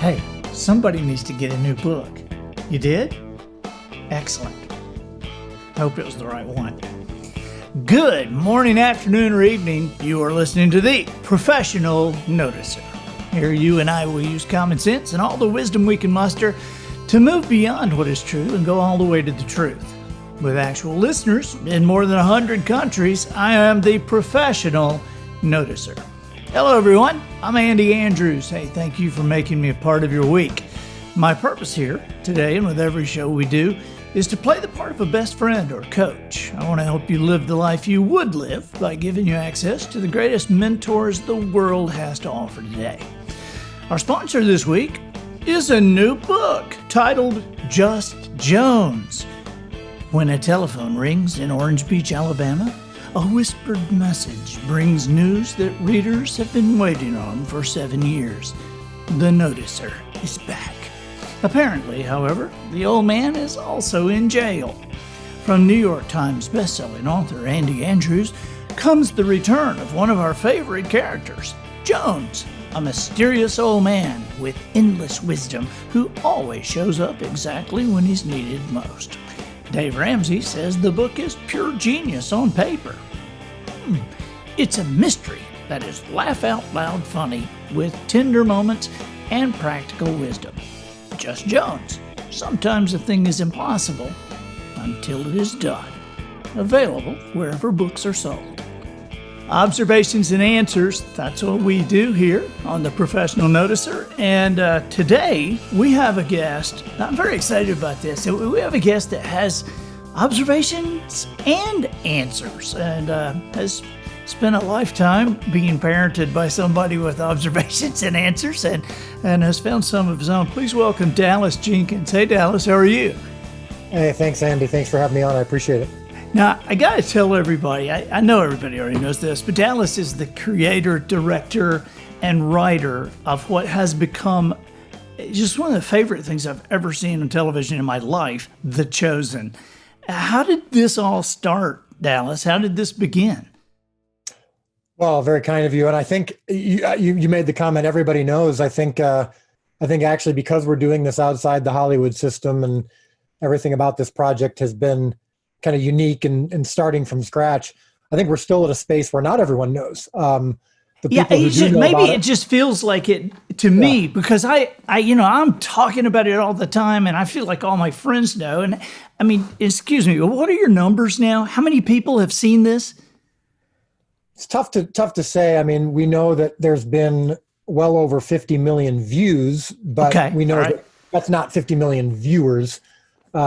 Hey, somebody needs to get a new book. You did? Excellent. Hope it was the right one. Good morning, afternoon, or evening. You are listening to the Professional Noticer. Here you and I will use common sense and all the wisdom we can muster to move beyond what is true and go all the way to the truth. With actual listeners in more than 100 countries, I am the Professional Noticer. Hello, everyone. I'm Andy Andrews. Hey, thank you for making me a part of your week. My purpose here today, and with every show we do, is to play the part of a best friend or coach. I want to help you live the life you would live by giving you access to the greatest mentors the world has to offer today. Our sponsor this week is a new book titled Just Jones. When a telephone rings in Orange Beach, Alabama, a whispered message brings news that readers have been waiting on for 7 years. The Noticer is back. Apparently, however, the old man is also in jail. From New York Times bestselling author Andy Andrews comes the return of one of our favorite characters, Jones, a mysterious old man with endless wisdom who always shows up exactly when he's needed most. Dave Ramsey says the book is pure genius on paper. It's a mystery that is laugh-out-loud funny with tender moments and practical wisdom. Just Jones. Sometimes a thing is impossible until it is done. Available wherever books are sold. Observations and answers, that's what we do here on the Professional Noticer. And today we have a guest. I'm very excited about this. We have a guest that has observations and answers and has spent a lifetime being parented by somebody with observations and answers and has found some of his own. Please welcome Dallas Jenkins. Hey, Dallas, how are you? Hey, thanks, Andy. Thanks for having me on. I appreciate it. Now, I got to tell everybody, I know everybody already knows this, but Dallas is the creator, director, and writer of what has become just one of the favorite things I've ever seen on television in my life, The Chosen. How did this all start, Dallas? How did this begin? Well, very kind of you. And I think you made the comment everybody knows. I think actually because we're doing this outside the Hollywood system and everything about this project has been kind of unique and starting from scratch, I think we're still at a space where not everyone knows. The people who do know maybe about it just feels like it to me because I'm talking about it all the time and I feel like all my friends know. And I mean, excuse me, what are your numbers now? How many people have seen this? It's tough to say. I mean, we know that there's been well over 50 million views, but we know that that's not 50 million viewers.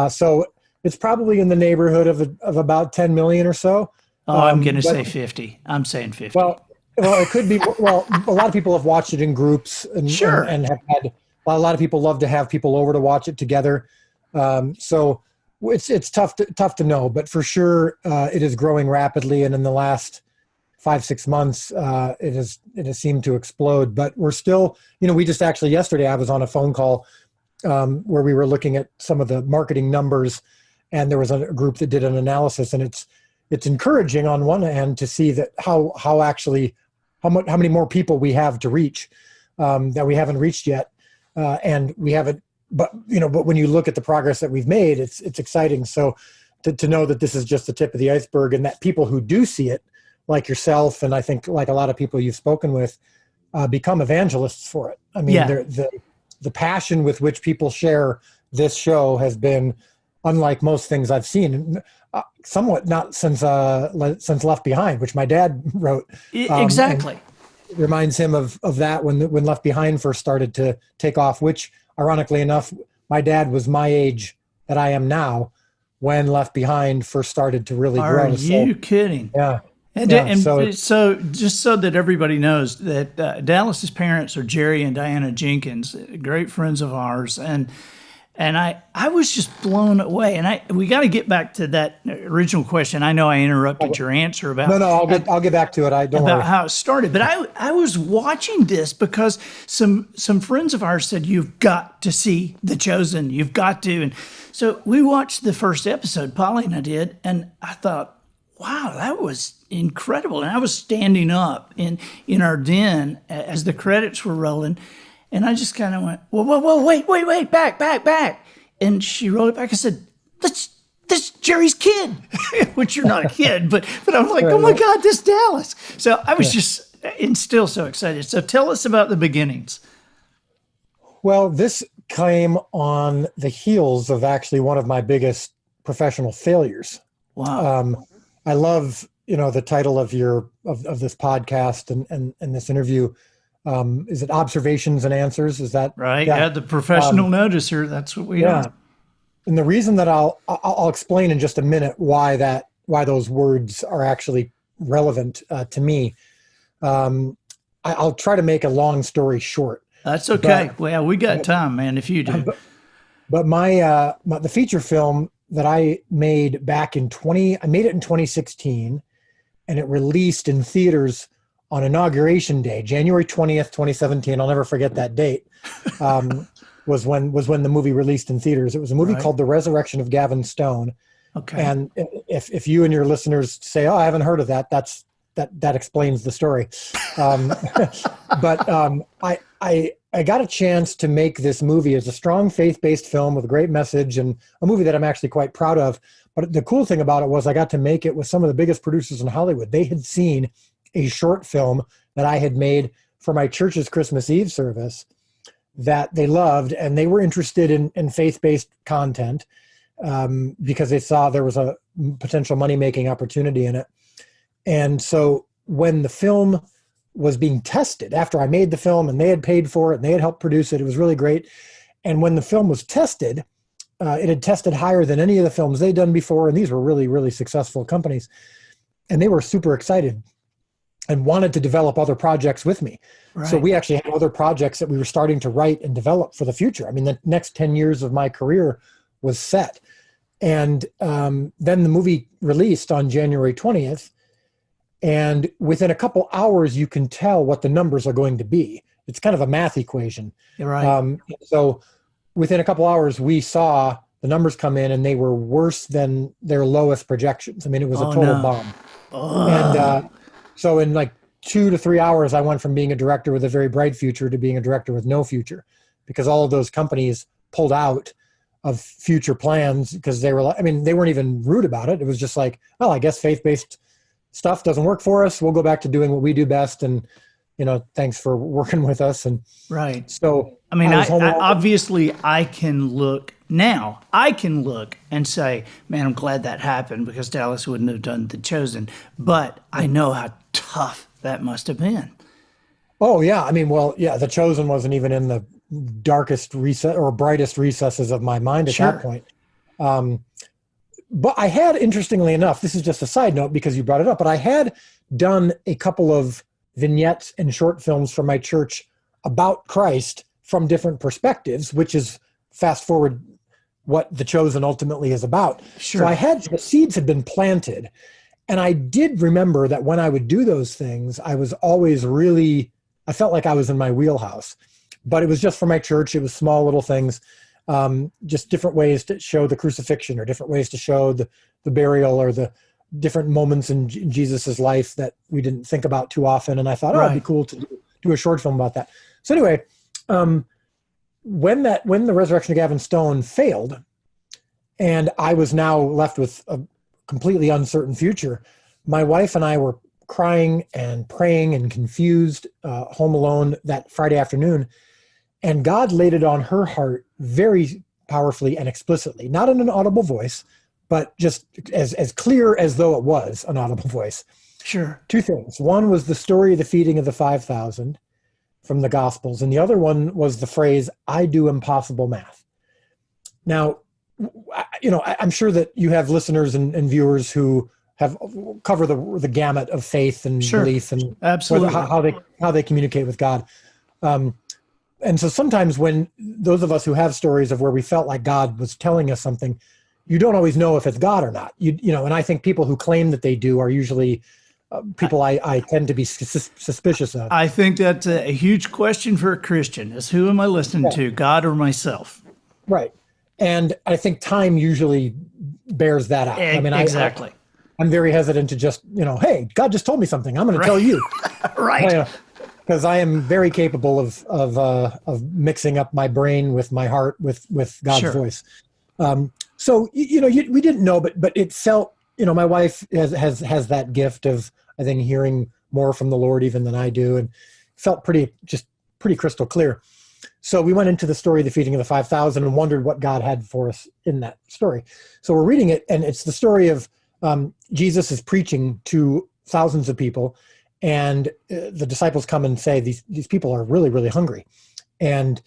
So it's probably in the neighborhood of about 10 million or so. I'm going to say 50. I'm saying 50. Well, it could be. Well, a lot of people have watched it in groups, and have had. A lot of people love to have people over to watch it together. So it's tough to know, but for sure it is growing rapidly, and in the last 5-6 months, it has seemed to explode. But we're still, we just actually yesterday I was on a phone call where we were looking at some of the marketing numbers, and there was a group that did an analysis, and it's encouraging on one hand to see that how many more people we have to reach that we haven't reached yet, and we haven't. But when you look at the progress that we've made, it's exciting. So to know that this is just the tip of the iceberg, and that people who do see it, like yourself, and I think like a lot of people you've spoken with, become evangelists for it. I mean, the passion with which people share this show has been unlike most things I've seen. Somewhat not since Left Behind, which my dad wrote. Exactly. It reminds him of that when Left Behind first started to take off, which ironically enough, my dad was my age that I am now when Left Behind first started to really grow. Are you kidding? Yeah. So just so that everybody knows that Dallas's parents are Jerry and Diana Jenkins, great friends of ours, and I was just blown away. And we got to get back to that original question. I know I interrupted your answer about. No, I'll get back to it. Don't worry. How it started, but I was watching this because some friends of ours said you've got to see The Chosen. You've got to, and so we watched the first episode. Polly and I did, and I thought, wow, that was incredible. And I was standing up in our den as the credits were rolling, And I just kind of went, whoa, wait, back. And she rolled it back. I said, that's Jerry's kid, which you're not a kid, but I'm like, oh my God, this Dallas. So I was just, and still so excited. So tell us about the beginnings. Well, this came on the heels of actually one of my biggest professional failures. Wow. I love, the title of of this podcast and this interview. Is it Observations and Answers? Is that right? Yeah, the professional noticer. That's what we are. And the reason that I'll explain in just a minute why those words are actually relevant to me. I'll try to make a long story short. That's okay. Well, we got time, man. If you do. But the feature film that I made I made it in 2016, and it released in theaters on Inauguration Day, January 20th, 2017. I'll never forget that date. Was when the movie released in theaters. It was a movie called The Resurrection of Gavin Stone. Okay. And if you and your listeners say, "Oh, I haven't heard of that," that explains the story. But I got a chance to make this movie as a strong faith-based film with a great message, and a movie that I'm actually quite proud of. But the cool thing about it was I got to make it with some of the biggest producers in Hollywood. They had seen a short film that I had made for my church's Christmas Eve service that they loved, and they were interested in faith-based content because they saw there was a potential money-making opportunity in it. And so when the film was being tested, after I made the film and they had paid for it and they had helped produce it, it was really great. And when the film was tested, it had tested higher than any of the films they'd done before, and these were really, really successful companies. And they were super excited and wanted to develop other projects with me. Right. So we actually had other projects that we were starting to write and develop for the future. I mean, the next 10 years of my career was set. And then the movie released on January 20th. And within a couple hours, you can tell what the numbers are going to be. It's kind of a math equation. You're right. So within a couple hours, we saw the numbers come in, and they were worse than their lowest projections. I mean, it was a total bomb. And so in like 2 to 3 hours, I went from being a director with a very bright future to being a director with no future, because all of those companies pulled out of future plans because they weren't even rude about it. It was just like, well, I guess faith-based stuff doesn't work for us. We'll go back to doing what we do best. And, thanks for working with us. And right. So, I mean, obviously I can look and say, man, I'm glad that happened because Dallas wouldn't have done The Chosen. But I know how tough that must have been. Oh, yeah. I mean, well, yeah, The Chosen wasn't even in the darkest recess or brightest recesses of my mind at that point. But I had, interestingly enough, this is just a side note because you brought it up, but I had done a couple of vignettes and short films for my church about Christ from different perspectives, which is fast forward what The Chosen ultimately is about. Sure. So the seeds had been planted. And I did remember that when I would do those things, I was always I felt like I was in my wheelhouse. But it was just for my church. It was small little things. Just different ways to show the crucifixion or different ways to show the burial or the different moments in Jesus's life that we didn't think about too often. And I thought, it'd be cool to do a short film about that. So anyway, when the Resurrection of Gavin Stone failed and I was now left with a completely uncertain future, my wife and I were crying and praying and confused, home alone that Friday afternoon. And God laid it on her heart very powerfully and explicitly, not in an audible voice, but just as clear as though it was an audible voice. Sure. 2 things. One was the story of the feeding of the 5,000 from the Gospels. And the other one was the phrase, I do impossible math. Now, I'm sure that you have listeners and viewers who have cover the gamut of faith and belief and absolutely how they communicate with God. And so sometimes when those of us who have stories of where we felt like God was telling us something, you don't always know if it's God or not. And I think people who claim that they do are usually people I tend to be suspicious of. I think that's a huge question for a Christian is who am I listening to, God or myself? Right. And I think time usually bears that out. I mean, exactly. I'm very hesitant to just, hey, God just told me something. I'm going to tell you. Right. because I am very capable of mixing up my brain with my heart with God's voice. So we didn't know, but it felt, my wife has that gift of, I think, hearing more from the Lord even than I do, and felt pretty crystal clear. So we went into the story of the feeding of the 5,000 and wondered what God had for us in that story. So we're reading it, and it's the story of Jesus is preaching to thousands of people, and the disciples come and say, these people are really, really hungry, and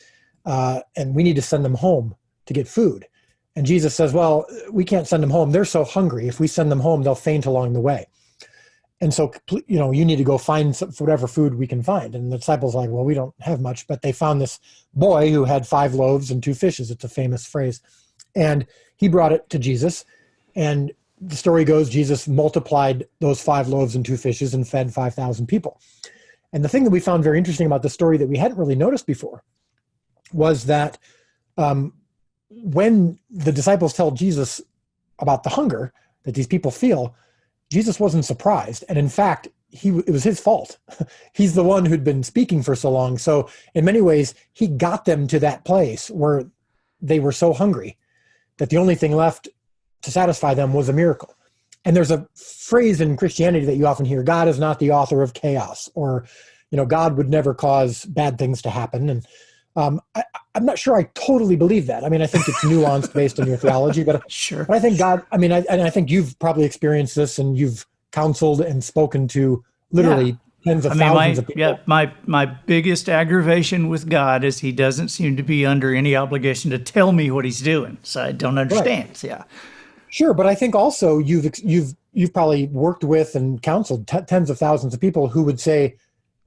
we need to send them home to get food. And Jesus says, well, we can't send them home. They're so hungry. If we send them home, they'll faint along the way. And so, you need to go find whatever food we can find. And the disciples are like, well, we don't have much, but they found this boy who had 5 loaves and 2 fishes. It's a famous phrase. And he brought it to Jesus. And the story goes, Jesus multiplied those 5 loaves and 2 fishes and fed 5,000 people. And the thing that we found very interesting about the story that we hadn't really noticed before was that when the disciples tell Jesus about the hunger that these people feel, Jesus wasn't surprised. And in fact, it was his fault. He's the one who'd been speaking for so long. So in many ways, he got them to that place where they were so hungry that the only thing left to satisfy them was a miracle. And there's a phrase in Christianity that you often hear, God is not the author of chaos, or, God would never cause bad things to happen. And I'm not sure I totally believe that. I mean, I think it's nuanced based on your theology, but sure. But I think God, I think you've probably experienced this, and you've counseled and spoken to literally tens of thousands of people. Yeah, my biggest aggravation with God is he doesn't seem to be under any obligation to tell me what he's doing. So I don't understand. Right. Yeah. Sure, but I think also you've probably worked with and counseled tens of thousands of people who would say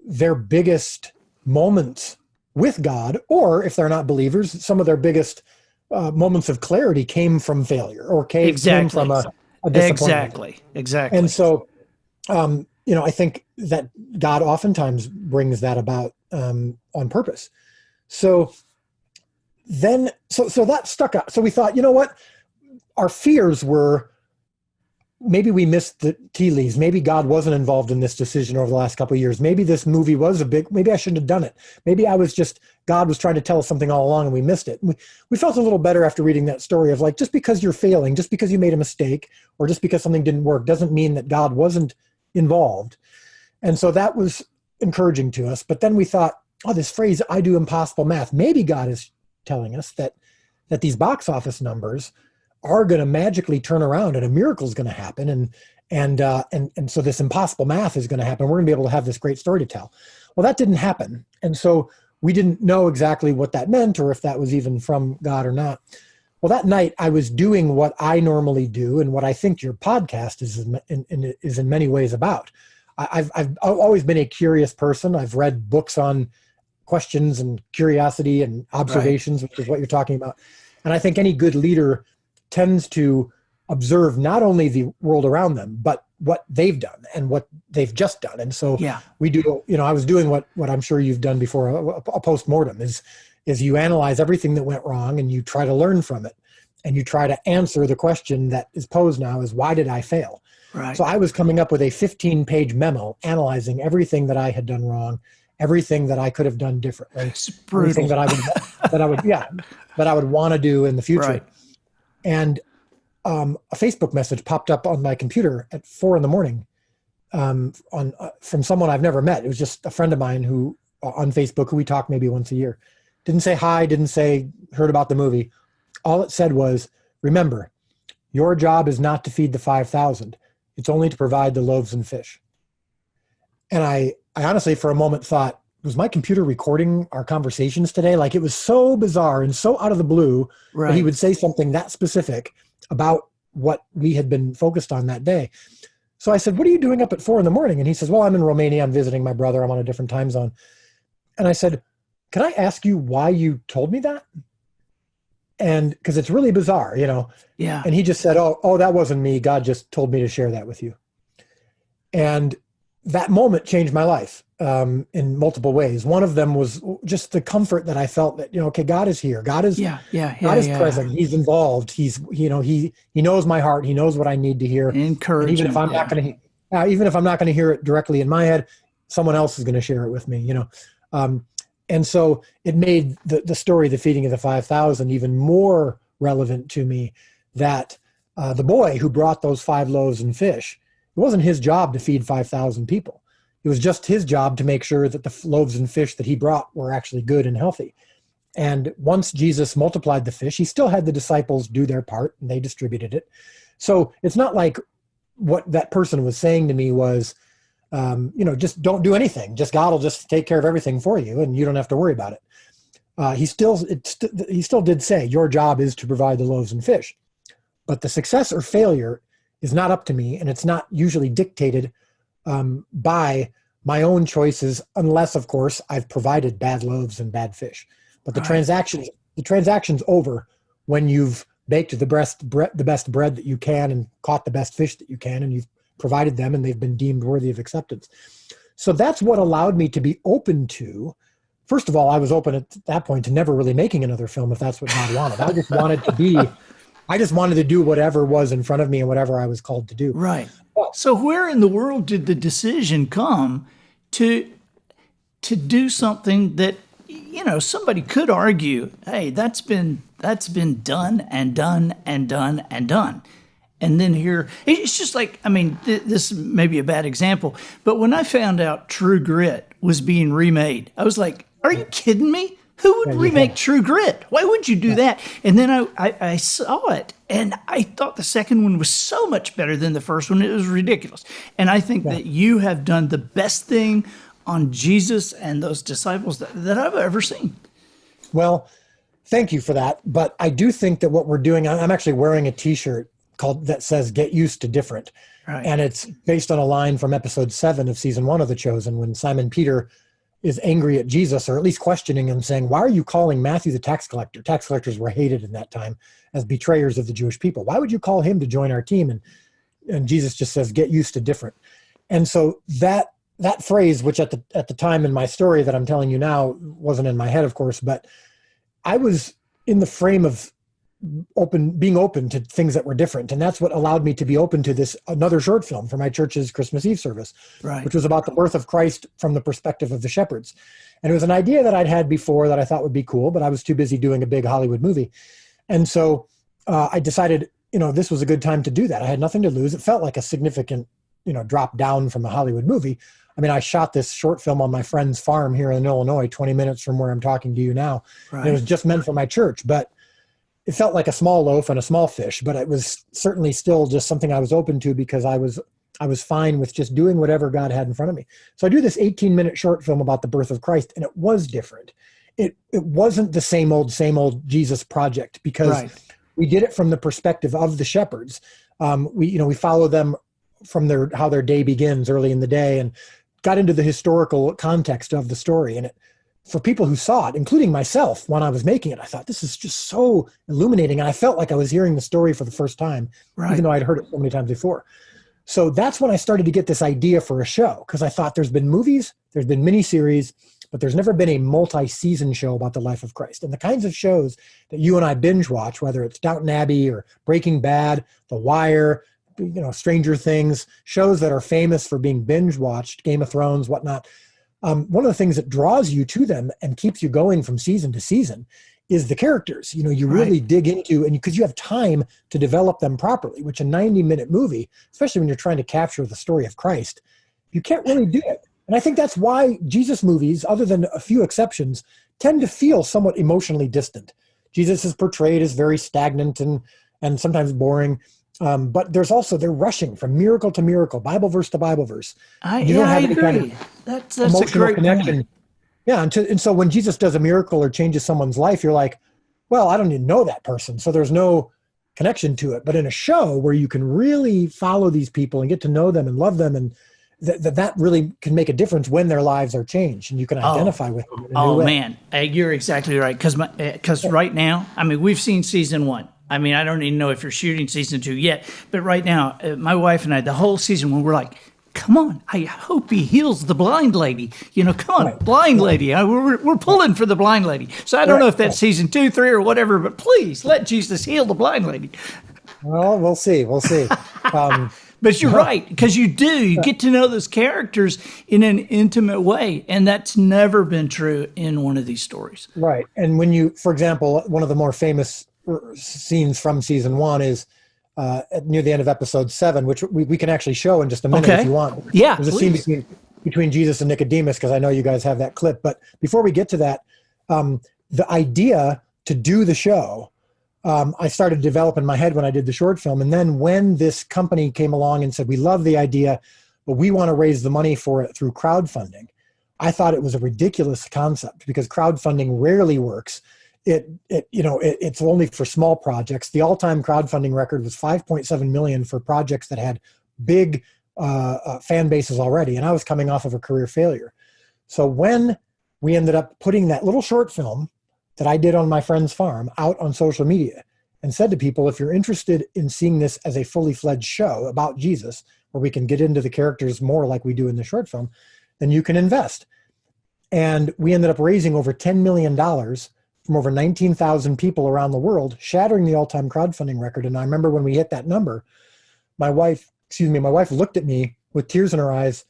their biggest moments with God, or if they're not believers, some of their biggest moments of clarity came from failure or came from a disappointment. Exactly. And so, I think that God oftentimes brings that about on purpose. So that stuck out. So we thought, what? Our fears were, maybe we missed the tea leaves. Maybe God wasn't involved in this decision over the last couple of years. Maybe this movie was maybe I shouldn't have done it. Maybe God was trying to tell us something all along and we missed it. We felt a little better after reading that story of like, just because you're failing, just because you made a mistake, or just because something didn't work doesn't mean that God wasn't involved. And so that was encouraging to us. But then we thought, this phrase, I do impossible math. Maybe God is telling us that these box office numbers are going to magically turn around and a miracle is going to happen. And so this impossible math is going to happen. We're going to be able to have this great story to tell. Well, that didn't happen. And so we didn't know exactly what that meant or if that was even from God or not. Well, that night I was doing what I normally do and what I think your podcast is in many ways about. I've always been a curious person. I've read books on questions and curiosity and observations, which is what you're talking about. And I think any good leader tends to observe not only the world around them, but what they've done and what they've just done. And so we do, I was doing what I'm sure you've done before, a postmortem is you analyze everything that went wrong and you try to learn from it. And you try to answer the question that is posed now is, why did I fail? Right. So I was coming up with a 15-page memo analyzing everything that I had done wrong, everything that I could have done differently, it's brutal. everything that I would want to do in the future. Right. And a Facebook message popped up on my computer at 4 a.m. From someone I've never met. It was just a friend of mine who on Facebook who we talk maybe once a year. Didn't say hi, didn't say heard about the movie. All it said was, remember, your job is not to feed the 5,000. It's only to provide the loaves and fish. And I honestly, for a moment thought, was my computer recording our conversations today? Like, it was so bizarre and so out of the blue that he would say something that specific about what we had been focused on that day. So I said, what are you doing up at 4 a.m? And he says, well, I'm in Romania. I'm visiting my brother. I'm on a different time zone. And I said, can I ask you why you told me that? And because it's really bizarre, Yeah. And he just said, oh, that wasn't me. God just told me to share that with you. And that moment changed my life in multiple ways. One of them was just the comfort that I felt that, okay, God is here. God is present. He's involved. He knows my heart. He knows what I need to hear. Encouraging. Even if I'm not going to hear it directly in my head, someone else is going to share it with me, and so it made the story, the feeding of the 5,000, even more relevant to me, that the boy who brought those 5 loaves and fish, it wasn't his job to feed 5,000 people. It was just his job to make sure that the loaves and fish that he brought were actually good and healthy. And once Jesus multiplied the fish, he still had the disciples do their part, and they distributed it. So it's not like what that person was saying to me was, just don't do anything. Just God will just take care of everything for you, and you don't have to worry about it. He still did say, your job is to provide the loaves and fish. But the success or failure is not up to me, and it's not usually dictated by my own choices, unless, of course, I've provided bad loaves and bad fish. But the transaction's over when you've baked the best bread that you can and caught the best fish that you can, and you've provided them, and they've been deemed worthy of acceptance. So that's what allowed me to be open to. First of all, I was open at that point to never really making another film if that's what God wanted. I just wanted to do whatever was in front of me and whatever I was called to do. Right. So where in the world did the decision come to do something that, somebody could argue, hey, that's been done and done and done and done. And then here, it's just like, this may be a bad example, but when I found out True Grit was being remade, I was like, are you kidding me? Who would remake True Grit? Why would you do that? And then I saw it, and I thought the second one was so much better than the first one. It was ridiculous. And I think that you have done the best thing on Jesus and those disciples that I've ever seen. Well, thank you for that. But I do think that what we're doing, I'm actually wearing a T-shirt that says "Get Used to Different." Right. And it's based on a line from episode 7 of season 1 of The Chosen, when Simon Peter is angry at Jesus, or at least questioning him, saying, why are you calling Matthew the tax collector? Tax collectors were hated in that time as betrayers of the Jewish people. Why would you call him to join our team? And Jesus just says, get used to different. And so that phrase, which at the time in my story that I'm telling you now wasn't in my head, of course, but I was in the frame of being open to things that were different. And that's what allowed me to be open to another short film for my church's Christmas Eve service, which was about the birth of Christ from the perspective of the shepherds. And it was an idea that I'd had before that I thought would be cool, but I was too busy doing a big Hollywood movie. And so I decided, this was a good time to do that. I had nothing to lose. It felt like a significant, drop down from a Hollywood movie. I shot this short film on my friend's farm here in Illinois, 20 minutes from where I'm talking to you now. Right. And it was just meant for my church, but it felt like a small loaf and a small fish, but it was certainly still just something I was open to, because I was fine with just doing whatever God had in front of me. So I do this 18-minute short film about the birth of Christ, and it was different. It wasn't the same old Jesus project, because we did it from the perspective of the shepherds. We follow them from how their day begins early in the day, and got into the historical context of the story. And for people who saw it, including myself, when I was making it, I thought, this is just so illuminating. And I felt like I was hearing the story for the first time, even though I'd heard it so many times before. So that's when I started to get this idea for a show, because I thought there's been movies, there's been miniseries, but there's never been a multi-season show about the life of Christ. And the kinds of shows that you and I binge watch, whether it's Downton Abbey or Breaking Bad, The Wire, Stranger Things, shows that are famous for being binge watched, Game of Thrones, whatnot. One of the things that draws you to them and keeps you going from season to season is the characters. You really dig into, and because you have time to develop them properly, which a 90-minute movie, especially when you're trying to capture the story of Christ, you can't really do it. And I think that's why Jesus movies, other than a few exceptions, tend to feel somewhat emotionally distant. Jesus is portrayed as very stagnant and sometimes boring. But they're rushing from miracle to miracle, Bible verse to Bible verse. I agree. Kind of that's a great connection. Point. Yeah, and so when Jesus does a miracle or changes someone's life, you're like, well, I don't even know that person, so there's no connection to it. But in a show where you can really follow these people and get to know them and love them, and that really can make a difference when their lives are changed, and you can identify with them in a new way. Man, you're exactly right. Because right now, we've seen season 1. I don't even know if you're shooting season 2 yet, but right now, my wife and I, the whole season, when we're like, come on, I hope he heals the blind lady. Come on, blind lady. We're pulling for the blind lady. So I don't know if that's season 2, 3, or whatever, but please let Jesus heal the blind lady. Well, we'll see. But you're right, because you get to know those characters in an intimate way, and that's never been true in one of these stories. Right. And when you, for example, one of the more famous scenes from season 1 is near the end of episode 7, which we can actually show in just a minute if you want. Yeah, there's a scene between Jesus and Nicodemus, because I know you guys have that clip. But before we get to that, the idea to do the show, I started to develop in my head when I did the short film. And then when this company came along and said, we love the idea, but we want to raise the money for it through crowdfunding, I thought it was a ridiculous concept, because crowdfunding rarely works. It's only for small projects. The all-time crowdfunding record was 5.7 million for projects that had big fan bases already. And I was coming off of a career failure. So when we ended up putting that little short film that I did on my friend's farm out on social media and said to people, if you're interested in seeing this as a fully fledged show about Jesus, where we can get into the characters more like we do in the short film, then you can invest. And we ended up raising over $10 million from over 19,000 people around the world, shattering the all-time crowdfunding record. And I remember when we hit that number, my wife looked at me with tears in her eyes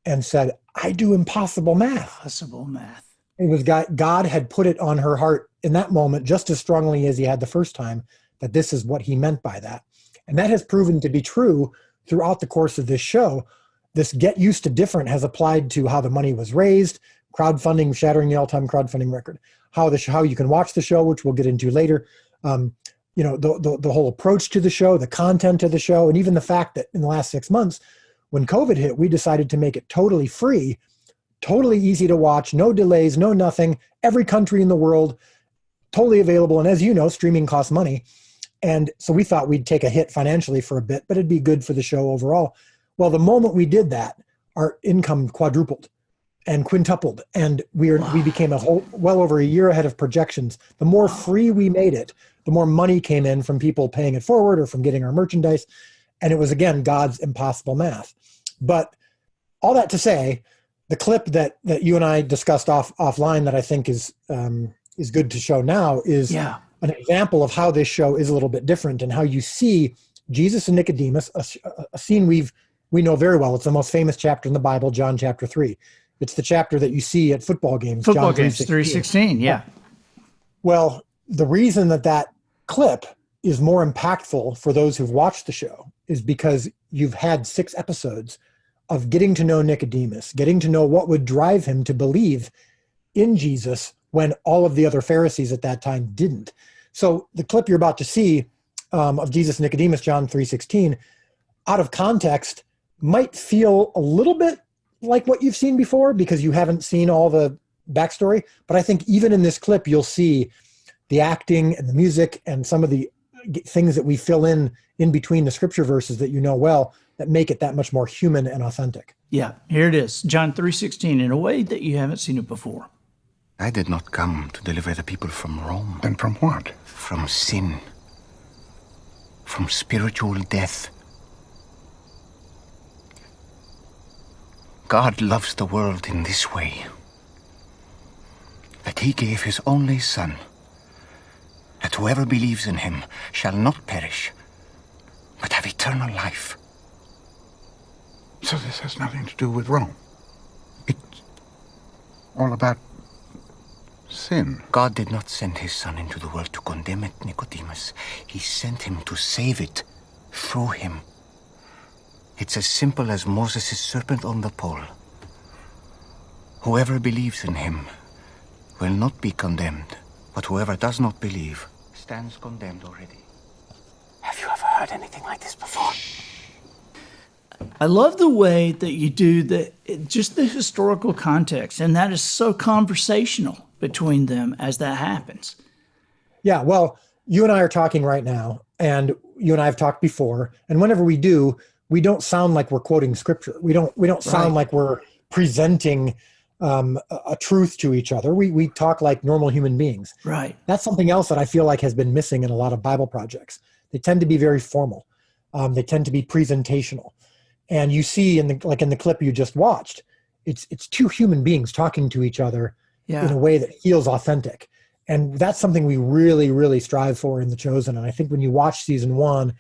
and said, I do impossible math. Impossible math. It was God had put it on her heart in that moment, just as strongly as he had the first time, that this is what he meant by that. And that has proven to be true throughout the course of this show. This get used to different has applied to how the money was raised, crowdfunding, shattering the all-time crowdfunding record, how you can watch the show, which we'll get into later. The whole approach to the show, the content of the show, and even the fact that in the last 6 months, when COVID hit, we decided to make it totally free, totally easy to watch, no delays, no nothing, every country in the world, totally available. And as you know, streaming costs money. And so we thought we'd take a hit financially for a bit, but it'd be good for the show overall. Well, the moment we did that, our income quadrupled and quintupled, and we became well over a year ahead of projections. The more free we made it, the more money came in from people paying it forward or from getting our merchandise. And it was, again, God's impossible math. But all that to say, the clip that you and I discussed offline that I think is good to show now is an example of how this show is a little bit different, and how you see Jesus and Nicodemus, a scene we know very well. It's the most famous chapter in the Bible, John chapter 3. It's the chapter that you see at football games. Football games, 3:16, yeah. Well, the reason that clip is more impactful for those who've watched the show is because you've had 6 episodes of getting to know Nicodemus, getting to know what would drive him to believe in Jesus when all of the other Pharisees at that time didn't. So the clip you're about to see of Jesus and Nicodemus, John 3:16, out of context, might feel a little bit like what you've seen before because you haven't seen all the backstory. But I think even in this clip, you'll see the acting and the music and some of the things that we fill in between the scripture verses that you know well, that make it that much more human and authentic. Yeah, here it is. John 3:16, in a way that you haven't seen it before. I did not come to deliver the people from Rome. Then from what? From sin. From spiritual death. God loves the world in this way, that he gave his only Son, that whoever believes in him shall not perish, but have eternal life. So this has nothing to do with Rome. It's all about sin. God did not send his Son into the world to condemn it, Nicodemus. He sent him to save it through him. It's as simple as Moses' serpent on the pole. Whoever believes in him will not be condemned, but whoever does not believe stands condemned already. Have you ever heard anything like this before? I love the way that you do just the historical context, and that is so conversational between them as that happens. Yeah, well, you and I are talking right now, and you and I have talked before, and whenever we do, we don't sound like we're quoting scripture. We don't sound like we're presenting a truth to each other. We talk like normal human beings. Right. That's something else that I feel like has been missing in a lot of Bible projects. They tend to be very formal. They tend to be presentational. And you see in the clip you just watched, it's two human beings talking to each other in a way that feels authentic. And that's something we really, really strive for in The Chosen. And I think when you watch season 1,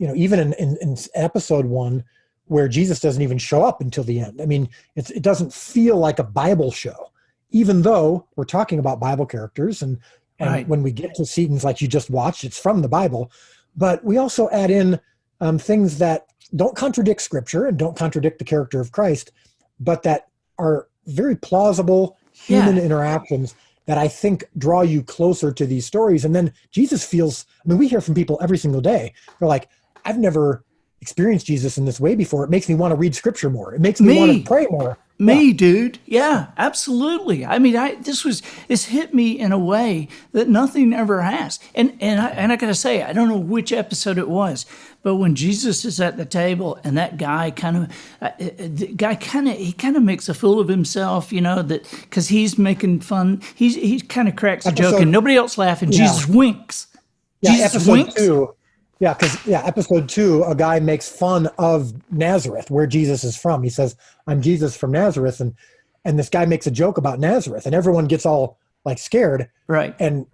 even in episode 1, where Jesus doesn't even show up until the end. I mean, it doesn't feel like a Bible show, even though we're talking about Bible characters. And Right. when we get to scenes like you just watched, it's from the Bible. But we also add in things that don't contradict Scripture and don't contradict the character of Christ, but that are very plausible human interactions that I think draw you closer to these stories. And then Jesus feels, we hear from people every single day. They're like, I've never experienced Jesus in this way before. It makes me want to read Scripture more. It makes me want to pray more. Dude. Yeah, absolutely. I mean, this hit me in a way that nothing ever has. And I gotta say, I don't know which episode it was, but when Jesus is at the table and that guy kind of makes a fool of himself, that because he's making fun, he kind of cracks a joke and nobody else laughing. Jesus winks. Yeah, Jesus episode winks. 2. Yeah, because episode 2, a guy makes fun of Nazareth, where Jesus is from. He says, "I'm Jesus from Nazareth," and this guy makes a joke about Nazareth, and everyone gets all like scared. Right. And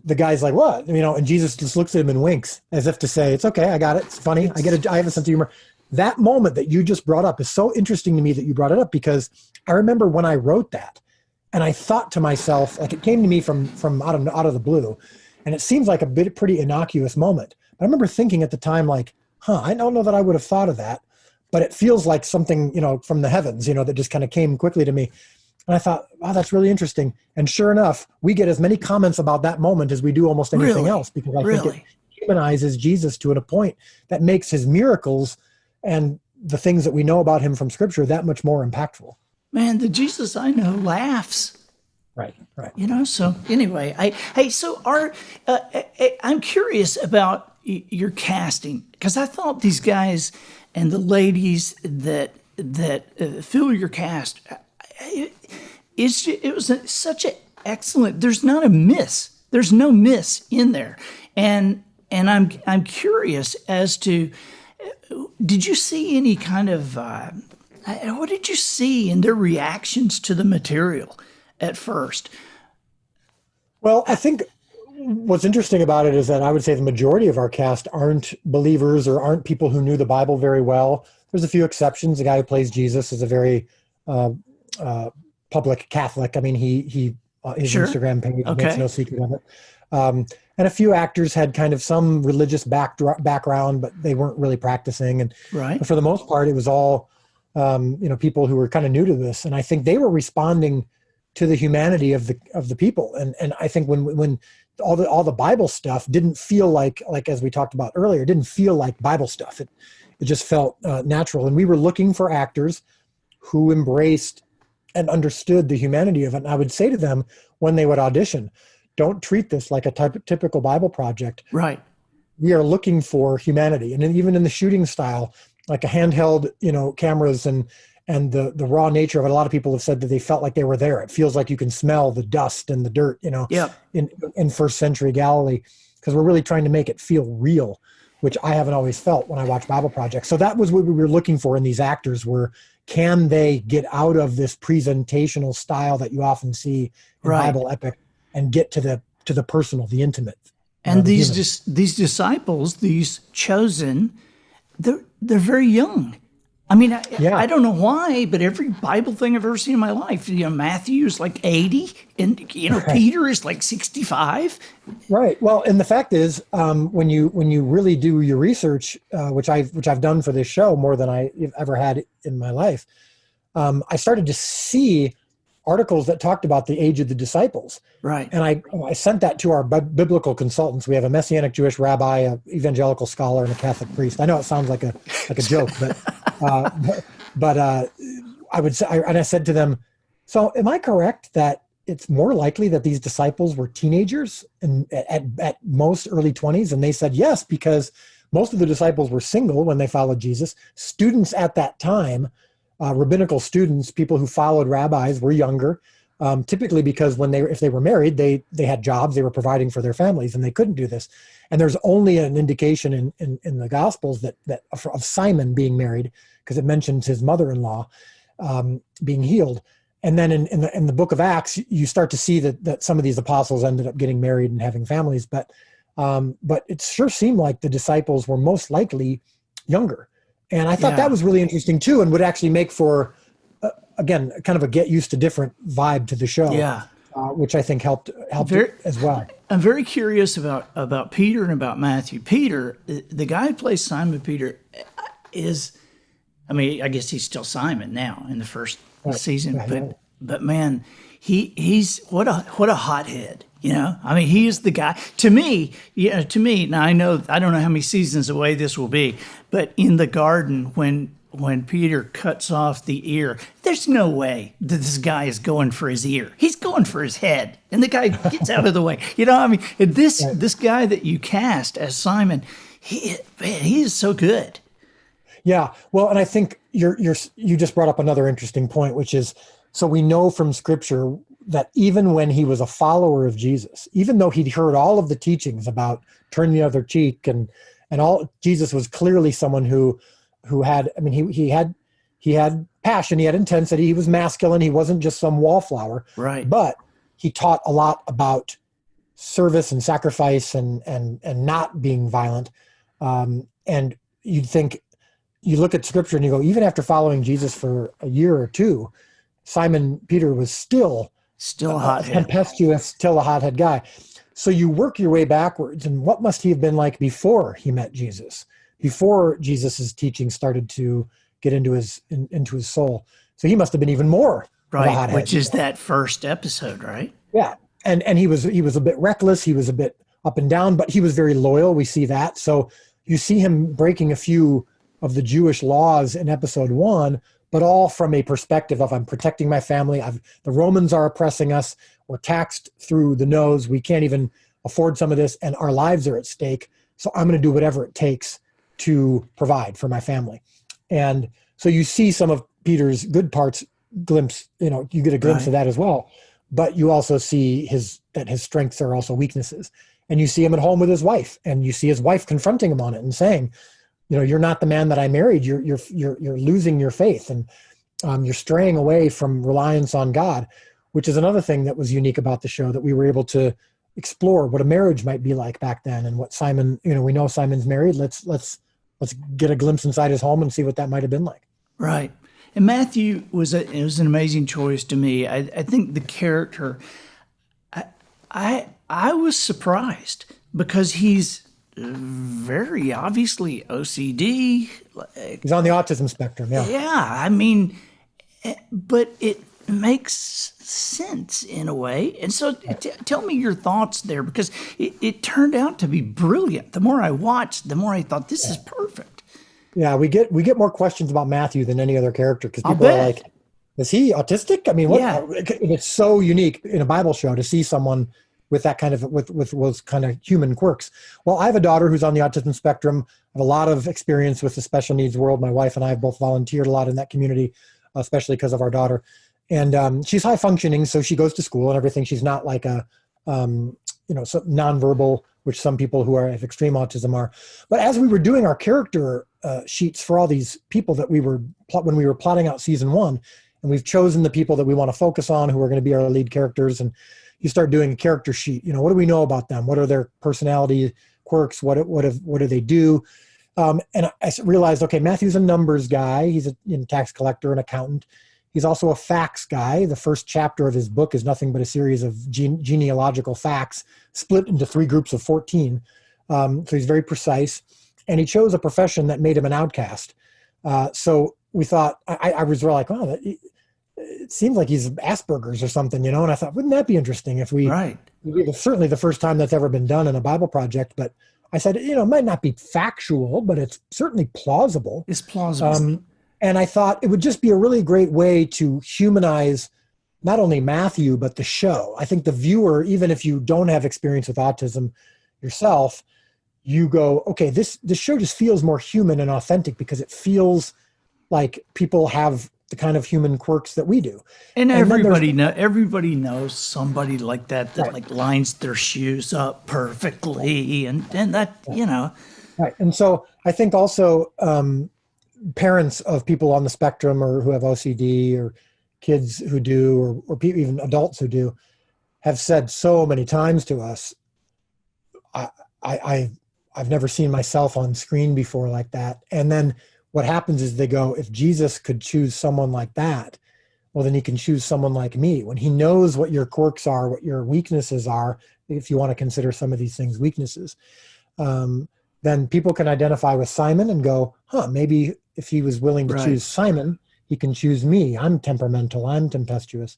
the guy's like, "What?" And Jesus just looks at him and winks, as if to say, "It's okay, I got it. It's funny. I get it. I have a sense of humor." That moment that you just brought up is so interesting to me that you brought it up, because I remember when I wrote that, and I thought to myself, like, it came to me from out of the blue, and it seems like a pretty innocuous moment. I remember thinking at the time, like, I don't know that I would have thought of that, but it feels like something, from the heavens, that just kind of came quickly to me. And I thought, wow, that's really interesting. And sure enough, we get as many comments about that moment as we do almost anything else, because I think it humanizes Jesus to a point that makes his miracles and the things that we know about him from Scripture that much more impactful. Man, the Jesus I know laughs. Right. So anyway, I'm curious about your casting, because I thought these guys and the ladies that fill your cast, it was such an excellent. There's not a miss. There's no miss in there, and I'm curious as to, did you see any kind of what did you see in their reactions to the material at first? Well, I think what's interesting about it is that I would say the majority of our cast aren't believers or aren't people who knew the Bible very well. There's a few exceptions. The guy who plays Jesus is a very public Catholic. I mean, his Instagram page makes no secret of it. And a few actors had kind of some religious background, but they weren't really practicing. But for the most part, it was all people who were kind of new to this. And I think they were responding to the humanity of the people. And I think when all the Bible stuff didn't feel like as we talked about earlier, it didn't feel like Bible stuff. It just felt natural. And we were looking for actors who embraced and understood the humanity of it. And I would say to them when they would audition, don't treat this like a typical Bible project. Right. We are looking for humanity. And even in the shooting style, like a handheld, cameras and the raw nature of it, a lot of people have said that they felt like they were there. It feels like you can smell the dust and the dirt, in first century Galilee, because we're really trying to make it feel real, which I haven't always felt when I watch Bible projects. So that was what we were looking for in these actors, were, can they get out of this presentational style that you often see in Bible epic and get to the personal, the intimate. And these disciples, these chosen, they're very young. I mean, I don't know why, but every Bible thing I've ever seen in my life, Matthew is like 80, and Peter is like 65. Right. Well, and the fact is, when you really do your research, which I've done for this show more than I ever had in my life, I started to see articles that talked about the age of the disciples. Right. And I sent that to our biblical consultants. We have a Messianic Jewish rabbi, an evangelical scholar, and a Catholic priest. I know it sounds like a joke, but I would say, and I said to them, so am I correct that it's more likely that these disciples were teenagers and at most early 20s? And they said yes, because most of the disciples were single when they followed Jesus. Students at that time, rabbinical students, people who followed rabbis, were younger, typically because if they were married, they had jobs, they were providing for their families, and they couldn't do this. And there's only an indication in the Gospels that of Simon being married, because it mentions his mother-in-law being healed. And then in the book of Acts, you start to see that some of these apostles ended up getting married and having families. But But it sure seemed like the disciples were most likely younger. And I thought that was really interesting too, and would actually make for, again, kind of a get used to different vibe to the show. Yeah. Which I think helped it as well. I'm very curious about Peter and about Matthew. Peter, the guy who plays Simon Peter, is, I mean, I guess he's still Simon now in the first season, but man, he's what a hothead. You know, I mean, he is the guy. To me, now I don't know how many seasons away this will be, but in the garden when Peter cuts off the ear, there's no way that this guy is going for his ear. He's going for his head, and the guy gets out of the way. You know, I mean, this guy that you cast as Simon, he is so good. Yeah, well, and I think you just brought up another interesting point, which is, so we know from Scripture that even when he was a follower of Jesus, even though he'd heard all of the teachings about turn the other cheek and all, Jesus was clearly someone who had, I mean, he had passion, he had intensity, he was masculine, he wasn't just some wallflower. Right. But he taught a lot about service and sacrifice and not being violent. And you'd think, you look at Scripture and you go, even after following Jesus for a year or two, Simon Peter was still a hothead, tempestuous, still a hothead guy. So you work your way backwards, and what must he have been like before he met Jesus? Before Jesus's teaching started to get into his soul. So he must have been even more right, of a hothead, which is that first episode, right? Yeah, and he was a bit reckless. He was a bit up and down, but he was very loyal. We see that. So you see him breaking a few of the Jewish laws in episode 1, but all from a perspective of, I'm protecting my family. The Romans are oppressing us. We're taxed through the nose. We can't even afford some of this, and our lives are at stake. So I'm going to do whatever it takes to provide for my family. And so you see some of Peter's good parts glimpse, you get a glimpse of that as well. But you also see that his strengths are also weaknesses. And you see him at home with his wife, and you see his wife confronting him on it and saying, you're not the man that I married. You're losing your faith, and you're straying away from reliance on God, which is another thing that was unique about the show, that we were able to explore what a marriage might be like back then, and what Simon, we know Simon's married. Let's get a glimpse inside his home and see what that might have been like. Right. And Matthew was an amazing choice to me. I think the character, I was surprised because he's very obviously OCD. He's on the autism spectrum. Yeah. Yeah. I mean, but it makes sense in a way. And so tell me your thoughts there, because it turned out to be brilliant. The more I watched, the more I thought, this is perfect. Yeah. We get more questions about Matthew than any other character, because people are like, is he autistic? I mean, it's so unique in a Bible show to see someone with that kind of, with those kind of human quirks. Well, I have a daughter who's on the autism spectrum. I have a lot of experience with the special needs world. My wife and I have both volunteered a lot in that community, especially because of our daughter. And she's high functioning, so she goes to school and everything. She's not like a, nonverbal, which some people who have extreme autism are. But as we were doing our character sheets for all these people that when we were plotting out season 1, and we've chosen the people that we want to focus on, who are going to be our lead characters, and you start doing a character sheet. What do we know about them? What are their personality quirks? What do they do? And I realized, okay, Matthew's a numbers guy. He's a tax collector, an accountant. He's also a facts guy. The first chapter of his book is nothing but a series of genealogical facts split into 3 groups of 14. So he's very precise. And he chose a profession that made him an outcast. So we thought, I was really like, oh, it seems like he's Asperger's or something, and I thought, wouldn't that be interesting if we, certainly the first time that's ever been done in a Bible project, but I said, it might not be factual, but it's certainly plausible. It's plausible. And I thought it would just be a really great way to humanize not only Matthew, but the show. I think the viewer, even if you don't have experience with autism yourself, you go, okay, this show just feels more human and authentic, because it feels like people have the kind of human quirks that we do. And everybody knows somebody like that like lines their shoes up perfectly, and that, Right. And so I think also parents of people on the spectrum, or who have OCD, or kids who do, or even adults who do, have said so many times to us, I've never seen myself on screen before like that. And then what happens is they go, if Jesus could choose someone like that, well, then he can choose someone like me. When he knows what your quirks are, what your weaknesses are, if you want to consider some of these things weaknesses, then people can identify with Simon and go, maybe if he was willing to choose Simon, he can choose me. I'm temperamental. I'm tempestuous.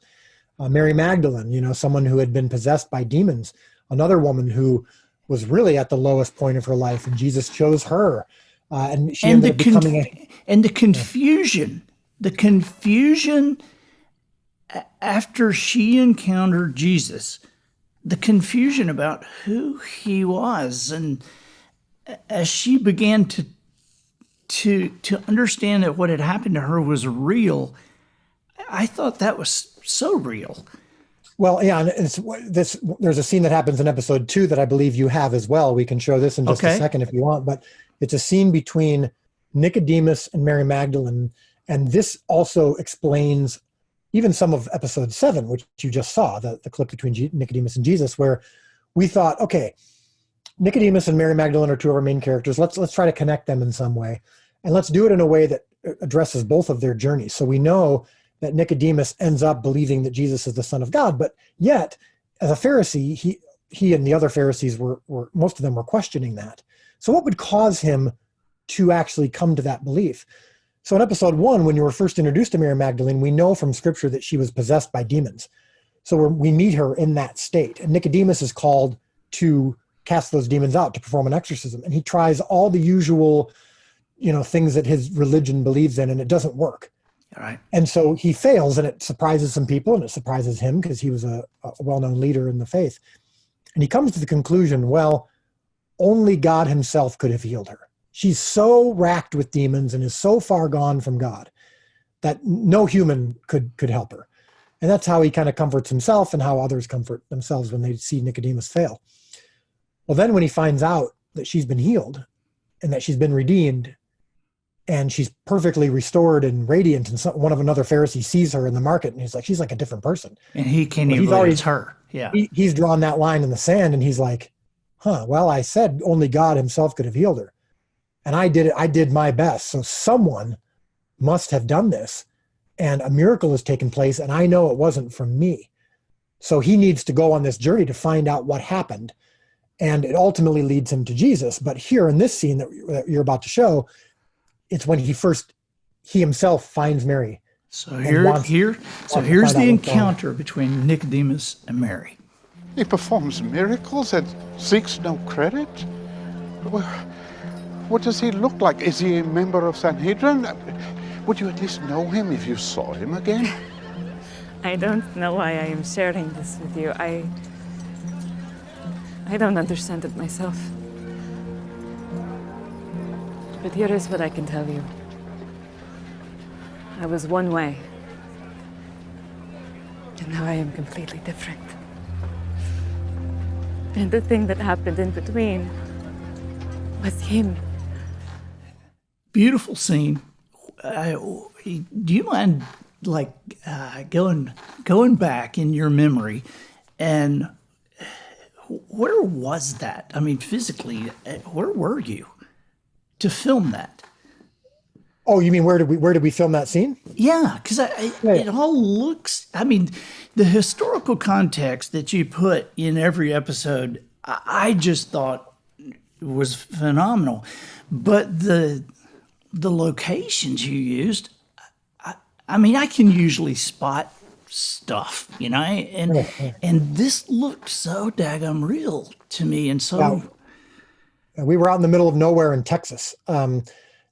Mary Magdalene, someone who had been possessed by demons, another woman who was really at the lowest point of her life, and Jesus chose her. And she ended up becoming and the confusion after she encountered Jesus, the confusion about who he was, and as she began to understand that what had happened to her was real, I thought that was so real. Well, yeah, and there's a scene that happens in episode 2 that I believe you have as well. We can show this in just a second if you want, but it's a scene between Nicodemus and Mary Magdalene, and this also explains even some of episode 7, which you just saw, the clip between Nicodemus and Jesus, where we thought, okay, Nicodemus and Mary Magdalene are two of our main characters. Let's try to connect them in some way, and let's do it in a way that addresses both of their journeys. So we know that Nicodemus ends up believing that Jesus is the Son of God, but yet, as a Pharisee, he and the other Pharisees were most of them were questioning that. So what would cause him to actually come to that belief? So in episode 1, when you were first introduced to Mary Magdalene, we know from Scripture that she was possessed by demons. So we meet her in that state, and Nicodemus is called to cast those demons out, to perform an exorcism, and he tries all the usual, things that his religion believes in, and it doesn't work. All right. And so he fails, and it surprises some people, and it surprises him because he was a well-known leader in the faith. And he comes to the conclusion, well, only God himself could have healed her. She's so racked with demons and is so far gone from God that no human could help her. And that's how he kind of comforts himself and how others comfort themselves when they see Nicodemus fail. Well, then when he finds out that she's been healed and that she's been redeemed and she's perfectly restored and radiant, and one of another Pharisee sees her in the market, and he's like, she's like a different person. And he can't even believe it's her. Yeah. He's drawn that line in the sand, and he's like, well, I said only God himself could have healed her. And I did it. I did my best. So someone must have done this, and a miracle has taken place, and I know it wasn't from me. So he needs to go on this journey to find out what happened. And it ultimately leads him to Jesus. But here in this scene that you're about to show, it's when he himself finds Mary. So here's the encounter between Nicodemus and Mary. He performs miracles and seeks no credit? What does he look like? Is he a member of Sanhedrin? Would you at least know him if you saw him again? I don't know why I am sharing this with you. I don't understand it myself. But here is what I can tell you. I was one way, and now I am completely different. And the thing that happened in between was him. Beautiful scene. Do you mind, going back in your memory, and where was that? I mean, physically, where were you to film that? Oh, you mean where did we film that scene? Yeah, because it all looks. I mean, the historical context that you put in every episode, I just thought was phenomenal. But the locations you used, I mean, I can usually spot stuff, and this looked so daggum real to me, and so. Yeah. We were out in the middle of nowhere in Texas.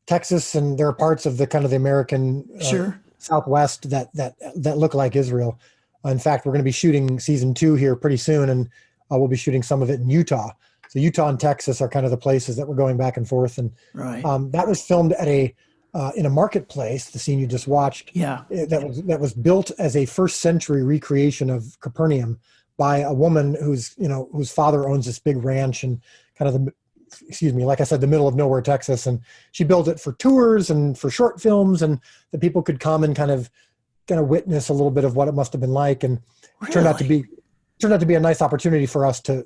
Texas, and there are parts of the kind of the American Southwest that look like Israel. In fact, we're going to be shooting season 2 here pretty soon, and we'll be shooting some of it in Utah. So Utah and Texas are kind of the places that we're going back and forth. And that was filmed at in a marketplace. The scene you just watched, that was built as a first century recreation of Capernaum by a woman whose father owns this big ranch and kind of like I said, the middle of nowhere, Texas. And she built it for tours and for short films, and the people could come and kind of witness a little bit of what it must have been like. And it turned out to be a nice opportunity for us to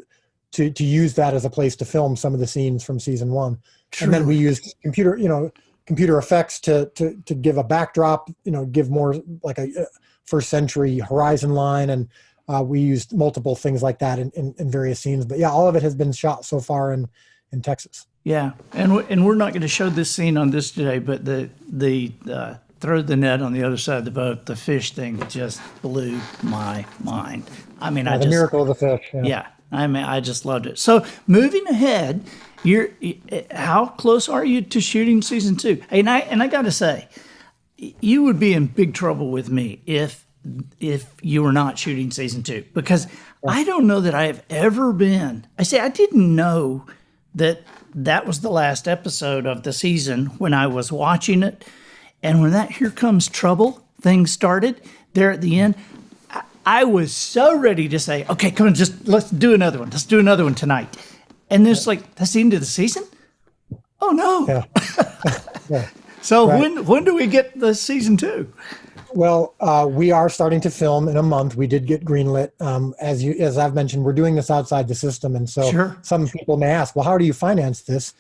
to use that as a place to film some of the scenes from season 1. True. And then we used computer effects to give a backdrop, give more like a first century horizon line. And we used multiple things like that in various scenes. But yeah, all of it has been shot so far in Texas. Yeah. And we're not going to show this scene on this today, but the throw the net on the other side of the boat, the fish thing just blew my mind. I mean, the miracle of the fish. Yeah. I mean, I just loved it. So moving ahead, how close are you to shooting season 2? And I got to say, you would be in big trouble with me if you were not shooting season 2, because I don't know that I have ever been. I didn't know that was the last episode of the season when I was watching it, and when that "Here Comes Trouble" thing started there at the end. I was so ready to say, okay, come on, let's do another one. Let's do another one tonight. And there's that's the end of the season? Oh, no. Yeah. So when do we get the season 2? Well, we are starting to film in a month. We did get greenlit. As I've mentioned, we're doing this outside the system. And so Some people may ask, well, how do you finance this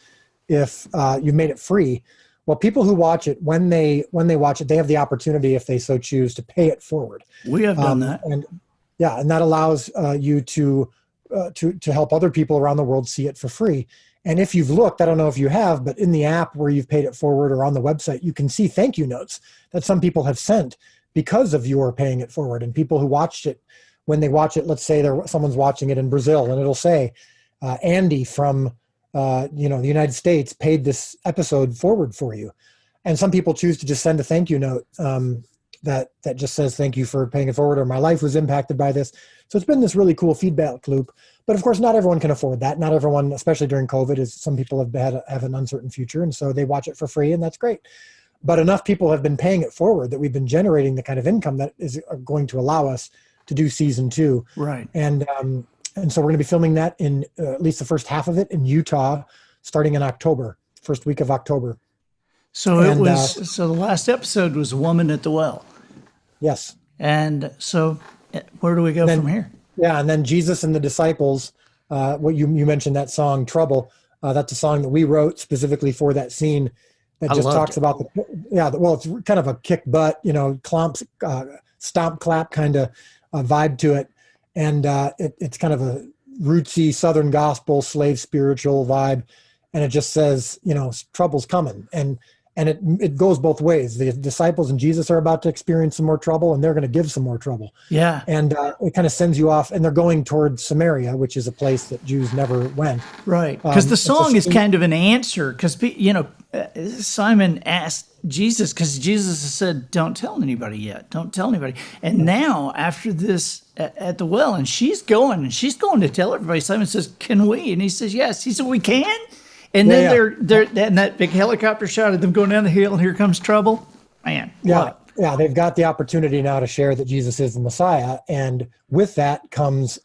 if you've made it free? Well, people who watch it, when they watch it, they have the opportunity, if they so choose, to pay it forward. We have done that. And that allows you to help other people around the world see it for free. And if you've looked, I don't know if you have, but in the app where you've paid it forward or on the website, you can see thank you notes that some people have sent because of your paying it forward. And people who watched it, when they watch it, let's say someone's watching it in Brazil, and it'll say, Andy from the United States paid this episode forward for you. And some people choose to just send a thank you note that just says, thank you for paying it forward, or my life was impacted by this. So it's been this really cool feedback loop. But of course, not everyone can afford that. Not everyone, especially during COVID, some people have an uncertain future. And so they watch it for free, and that's great. But enough people have been paying it forward that we've been generating the kind of income that is going to allow us to do season 2. Right. And so we're going to be filming that in at least the first half of it in Utah, starting in October, first week of October. So the last episode was "Woman at the Well." Yes. And so where do we go from here? Yeah. And then Jesus and the disciples, what you mentioned, that song "Trouble," that's a song that we wrote specifically for that scene that just talks about it's kind of a kick butt, stomp clap kind of vibe to it. And it's kind of a rootsy Southern gospel, slave spiritual vibe. And it just says, trouble's coming. And it goes both ways. The disciples and Jesus are about to experience some more trouble, and they're going to give some more trouble. Yeah. And it kind of sends you off, and they're going towards Samaria, which is a place that Jews never went. Right. Because the song is kind of an answer, because, Simon asked Jesus, because Jesus has said, don't tell anybody yet. Don't tell anybody. And now, after this at the well, and she's going to tell everybody. Simon says, can we? And he says, yes. He said, we can? And then they're and that big helicopter shot of them going down the hill, and here comes trouble. Man. Yeah. Yeah. They've got the opportunity now to share that Jesus is the Messiah. And with that comes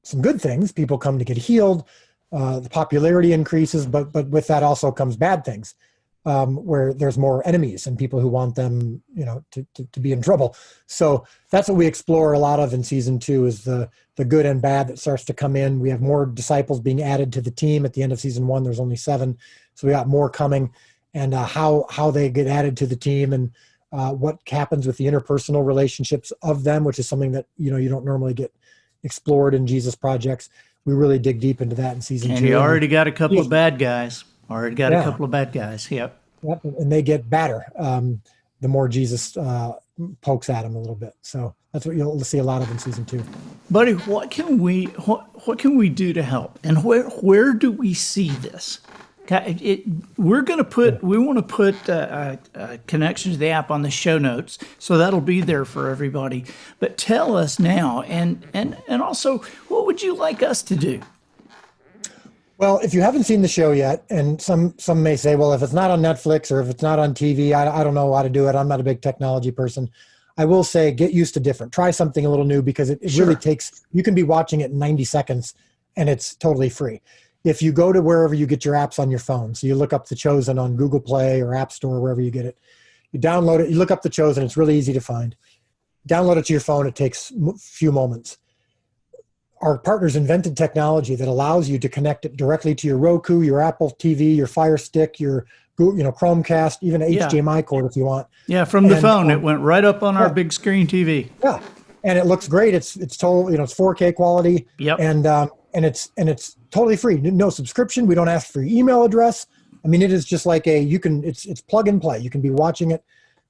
some good things. People come to get healed. The popularity increases, but with that also comes bad things. Where there's more enemies and people who want them, to be in trouble. So that's what we explore a lot of in season 2 is the good and bad that starts to come in. We have more disciples being added to the team. At the end of season 1, there's only 7. So we got more coming, and how they get added to the team, and what happens with the interpersonal relationships of them, which is something that, you don't normally get explored in Jesus projects. We really dig deep into that in season 2. And you already got a couple of bad guys. Already got a couple of bad guys. Yep. And they get badder the more Jesus pokes at them a little bit. So that's what you'll see a lot of in season 2. Buddy, what can we do to help? And where do we see this? We want to put a connection to the app on the show notes, so that'll be there for everybody. But tell us now, and also, what would you like us to do? Well, if you haven't seen the show yet, and some may say, well, if it's not on Netflix or if it's not on TV, I don't know how to do it. I'm not a big technology person. I will say, get used to different. Try something a little new, because it really takes, you can be watching it in 90 seconds and it's totally free. If you go to wherever you get your apps on your phone, so you look up The Chosen on Google Play or App Store, wherever you get it, you download it, you look up The Chosen, it's really easy to find. Download it to your phone, it takes a few moments. our partners invented technology that allows you to connect it directly to your Roku, your Apple TV, your Fire Stick, your Chromecast, even an HDMI cord if you want. Yeah, from the phone, it went right up on our big screen TV. Yeah, and it looks great. It's total, it's 4K quality. Yep. And it's totally free. No subscription. We don't ask for your email address. I mean, it is just like it's plug and play. You can be watching it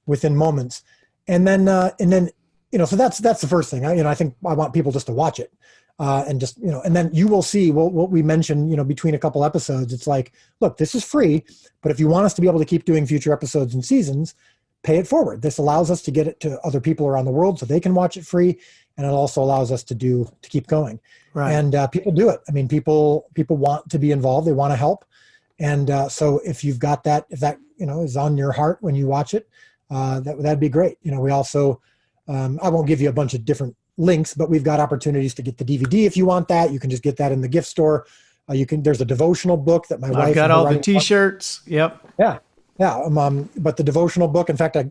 within moments, and then so that's the first thing. I think I want people just to watch it, and just and then you will see what we mentioned. Between a couple episodes, it's like, look, this is free, but if you want us to be able to keep doing future episodes and seasons, pay it forward. This allows us to get it to other people around the world so they can watch it free, and it also allows us to keep going. Right. And people do it. I mean, people want to be involved. They want to help. And so if you've got that, if that is on your heart when you watch it, that'd be great. We also, I won't give you a bunch of different links, but we've got opportunities to get the DVD if you want that. You can just get that in the gift store. There's a devotional book that my wife. I've got all the T-shirts. Yep. Yeah. But the devotional book, in fact, I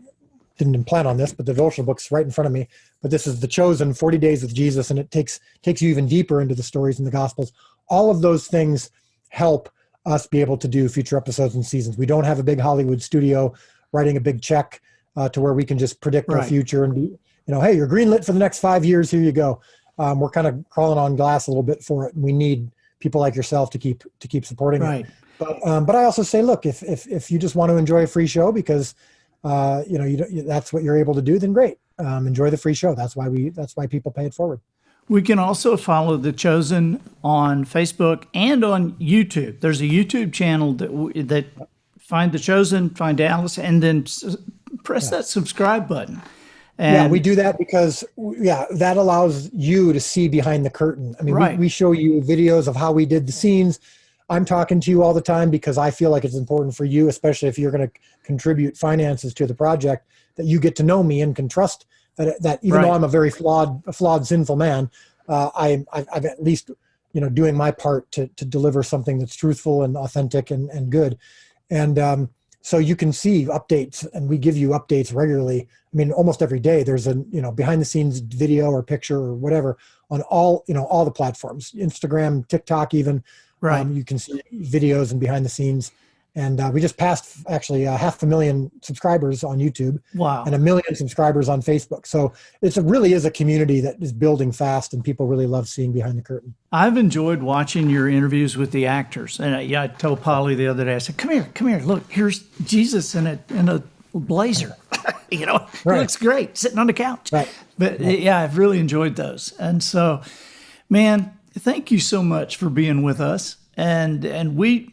didn't plan on this, but the devotional book's right in front of me. But this is The Chosen, 40 Days with Jesus, and it takes you even deeper into the stories in the Gospels. All of those things help us be able to do future episodes and seasons. We don't have a big Hollywood studio writing a big check to where we can just predict our future and be, hey, you're greenlit for the next 5 years. Here you go. We're kind of crawling on glass a little bit for it. And we need people like yourself to keep supporting it. But I also say, look, if you just want to enjoy a free show because that's what you're able to do, then great. Enjoy the free show. That's why people pay it forward. We can also follow The Chosen on Facebook and on YouTube. There's a YouTube channel that find The Chosen, find Dallas, and then press that subscribe button. And we do that because that allows you to see behind the curtain. I mean, we show you videos of how we did the scenes. I'm talking to you all the time because I feel like it's important for you, especially if you're going to contribute finances to the project, that you get to know me and can trust that even though I'm a very flawed, sinful man, I've at least, doing my part to deliver something that's truthful and authentic and good. And so you can see updates, and we give you updates regularly. I mean, almost every day there's a, behind the scenes video or picture or whatever on all the platforms, Instagram, TikTok, even. You can see videos and behind the scenes. And we just passed actually 500,000 subscribers on YouTube. Wow. And 1 million subscribers on Facebook. So it really is a community that is building fast, and people really love seeing behind the curtain. I've enjoyed watching your interviews with the actors. And I told Polly the other day, I said, come here, look, here's Jesus in a blazer. It looks great sitting on the couch. But I've really enjoyed those. And so, man, thank you so much for being with us. And we,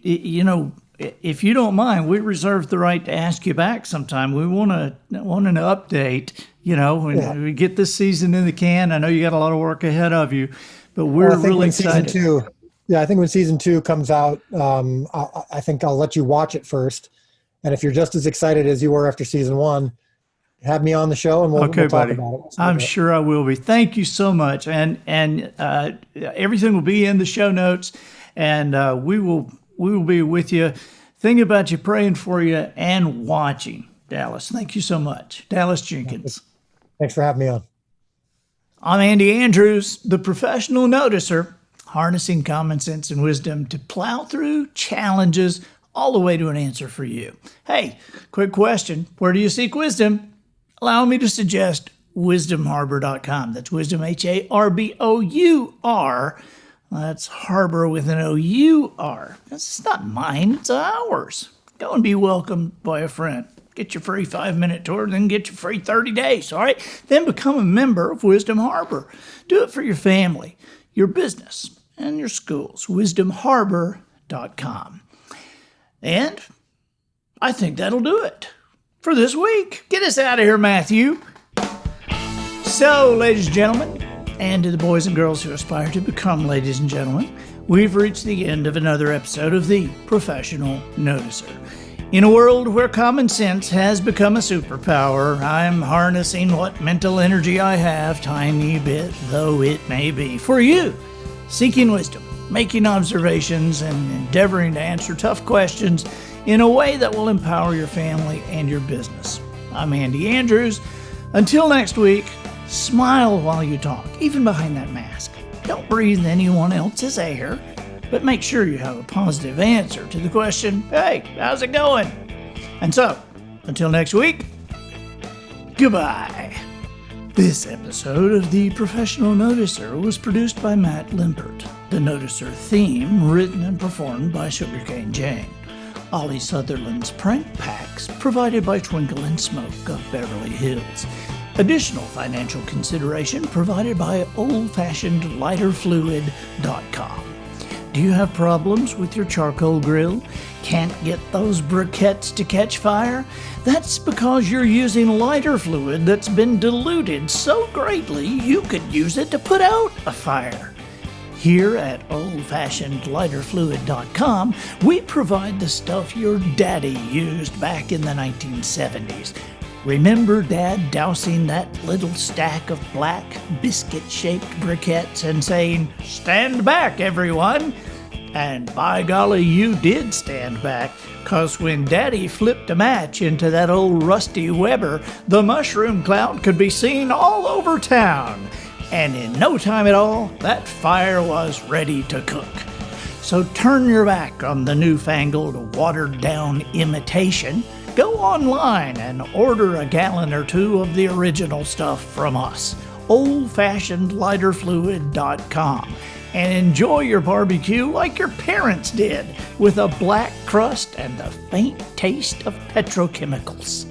if you don't mind, we reserve the right to ask you back sometime. We want an update, when we get this season in the can. I know you got a lot of work ahead of you, but we're really excited. I think when season 2 comes out, I think I'll let you watch it first. And if you're just as excited as you were after season 1, have me on the show and we'll talk about it. I'm sure I will be. Thank you so much. And everything will be in the show notes, and we will be with you, thinking about you, praying for you, and watching. Dallas, thank you so much. Dallas Jenkins. Thanks for having me on. I'm Andy Andrews, the professional noticer, harnessing common sense and wisdom to plow through challenges all the way to an answer for you. Hey, quick question. Where do you seek wisdom? Allow me to suggest wisdomharbor.com. That's wisdom, Harbor. That's harbor with an O-U-R. It's not mine, it's ours. Go and be welcomed by a friend. Get your free 5-minute tour, then get your free 30 days, all right? Then become a member of Wisdom Harbor. Do it for your family, your business, and your schools. wisdomharbor.com. And I think that'll do it for this week. Get us out of here, Matthew. So, ladies and gentlemen, and to the boys and girls who aspire to become ladies and gentlemen, we've reached the end of another episode of The Professional Noticer. In a world where common sense has become a superpower, I'm harnessing what mental energy I have, tiny bit though it may be, for you, seeking wisdom, making observations, and endeavoring to answer tough questions in a way that will empower your family and your business. I'm Andy Andrews. Until next week, smile while you talk, even behind that mask. Don't breathe anyone else's air, but make sure you have a positive answer to the question, hey, how's it going? And so, until next week, goodbye. This episode of The Professional Noticer was produced by Matt Limpert. The Noticer theme written and performed by Sugarcane Jane. Ollie Sutherland's prank packs provided by Twinkle and Smoke of Beverly Hills. Additional financial consideration provided by oldfashionedlighterfluid.com. Do you have problems with your charcoal grill? Can't get those briquettes to catch fire? That's because you're using lighter fluid that's been diluted so greatly you could use it to put out a fire. Here at oldfashionedlighterfluid.com, we provide the stuff your daddy used back in the 1970s. Remember Dad dousing that little stack of black biscuit-shaped briquettes and saying, "Stand back, everyone!" And by golly, you did stand back, 'cause when Daddy flipped a match into that old rusty Weber, the mushroom cloud could be seen all over town. And in no time at all, that fire was ready to cook. So turn your back on the newfangled, watered-down imitation. Go online and order a gallon or two of the original stuff from us, oldfashionedlighterfluid.com, and enjoy your barbecue like your parents did, with a black crust and the faint taste of petrochemicals.